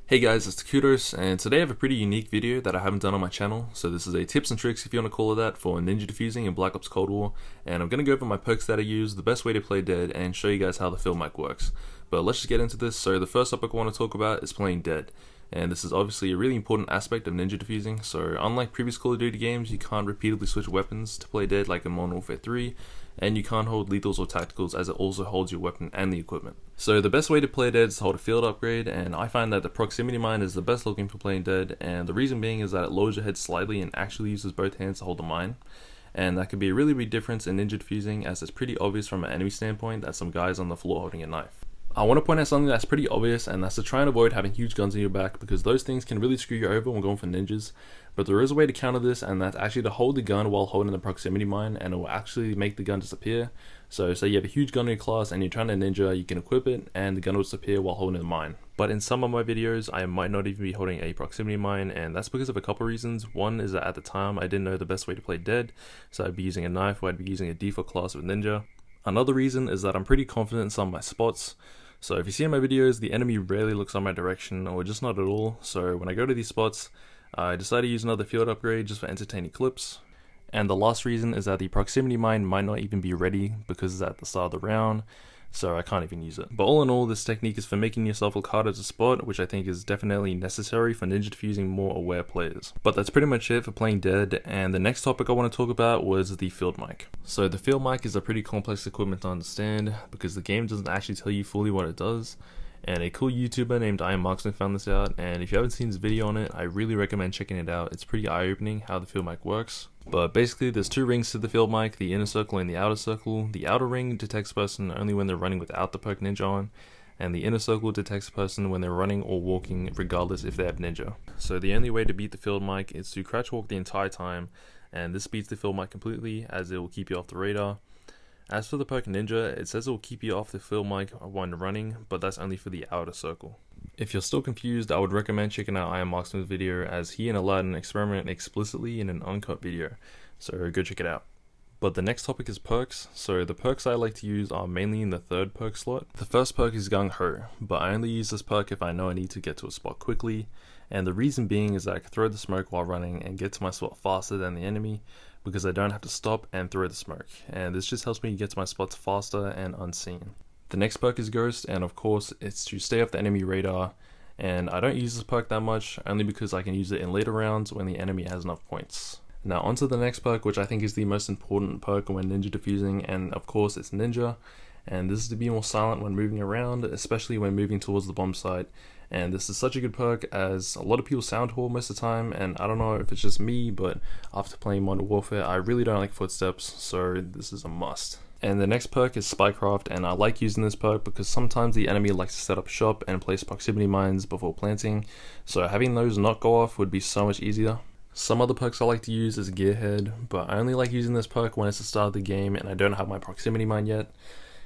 Hey guys, it's Kudos, and today I have a pretty unique video that I haven't done on my channel. So this is a tips and tricks, if you want to call it that, for ninja defusing in Black Ops Cold War. And I'm going to go over my perks that I use, the best way to play dead, and show you guys how the field mic works. But let's just get into this. So the first topic I want to talk about is playing dead. And this is obviously a really important aspect of ninja defusing. So unlike previous Call of Duty games, you can't repeatedly switch weapons to play dead like in Modern Warfare 3. And you can't hold lethals or tacticals, as it also holds your weapon and the equipment. So the best way to play dead is to hold a field upgrade, and I find that the proximity mine is the best looking for playing dead, and the reason being is that it lowers your head slightly and actually uses both hands to hold the mine. And that could be a really big difference in ninja defusing, as it's pretty obvious from an enemy standpoint that some guy's on the floor holding a knife. I want to point out something that's pretty obvious, and that's to try and avoid having huge guns in your back, because those things can really screw you over when going for ninjas. But there is a way to counter this, and that's actually to hold the gun while holding the proximity mine, and it will actually make the gun disappear. So say you have a huge gun in your class and you're trying to ninja, you can equip it and the gun will disappear while holding the mine. But in some of my videos I might not even be holding a proximity mine, and that's because of a couple reasons. One is that at the time I didn't know the best way to play dead, so I'd be using a knife or I'd be using a default class with ninja. Another reason is that I'm pretty confident in some of my spots. So if you see in my videos, the enemy rarely looks on my direction, or just not at all. So when I go to these spots, I decide to use another field upgrade just for entertaining clips. And the last reason is that the proximity mine might not even be ready because it's at the start of the round, so I can't even use it. But all in all, this technique is for making yourself look harder to spot, which I think is definitely necessary for ninja defusing more aware players. But that's pretty much it for playing dead, and the next topic I want to talk about was the field mic. So the field mic is a pretty complex equipment to understand because the game doesn't actually tell you fully what it does. And a cool YouTuber named I Am Marksman found this out, and if you haven't seen his video on it, I really recommend checking it out. It's pretty eye-opening how the field mic works. But basically there's two rings to the field mic, the inner circle and the outer circle. The outer ring detects a person only when they're running without the perk ninja on, and the inner circle detects a person when they're running or walking regardless if they have ninja. So the only way to beat the field mic is to crouch walk the entire time, and this beats the field mic completely as it will keep you off the radar. As for the perk ninja, it says it will keep you off the field mic when running, but that's only for the outer circle. If you're still confused, I would recommend checking out I Am Marksman's video, as he and Aladdin experiment explicitly in an uncut video, so go check it out. But the next topic is perks. So the perks I like to use are mainly in the third perk slot. The first perk is Gung Ho, but I only use this perk if I know I need to get to a spot quickly, and the reason being is that I can throw the smoke while running and get to my spot faster than the enemy, because I don't have to stop and throw the smoke, and this just helps me get to my spots faster and unseen. The next perk is Ghost, and of course it's to stay off the enemy radar, and I don't use this perk that much, only because I can use it in later rounds when the enemy has enough points. Now onto the next perk, which I think is the most important perk when ninja defusing, and of course it's Ninja, and this is to be more silent when moving around, especially when moving towards the bomb site. And this is such a good perk as a lot of people sound whore most of the time, and I don't know if it's just me, but after playing Modern Warfare I really don't like footsteps, so this is a must. And the next perk is Spycraft, and I like using this perk because sometimes the enemy likes to set up shop and place proximity mines before planting, so having those not go off would be so much easier. Some other perks I like to use is Gearhead, but I only like using this perk when it's the start of the game and I don't have my proximity mine yet.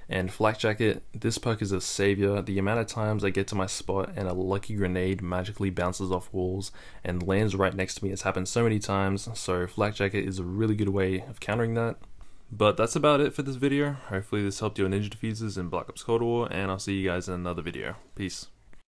And Flak Jacket, this perk is a savior. The amount of times I get to my spot and a lucky grenade magically bounces off walls and lands right next to me has happened so many times, so Flak Jacket is a really good way of countering that. But that's about it for this video. Hopefully this helped your ninja defusers in Black Ops Cold War, and I'll see you guys in another video. Peace.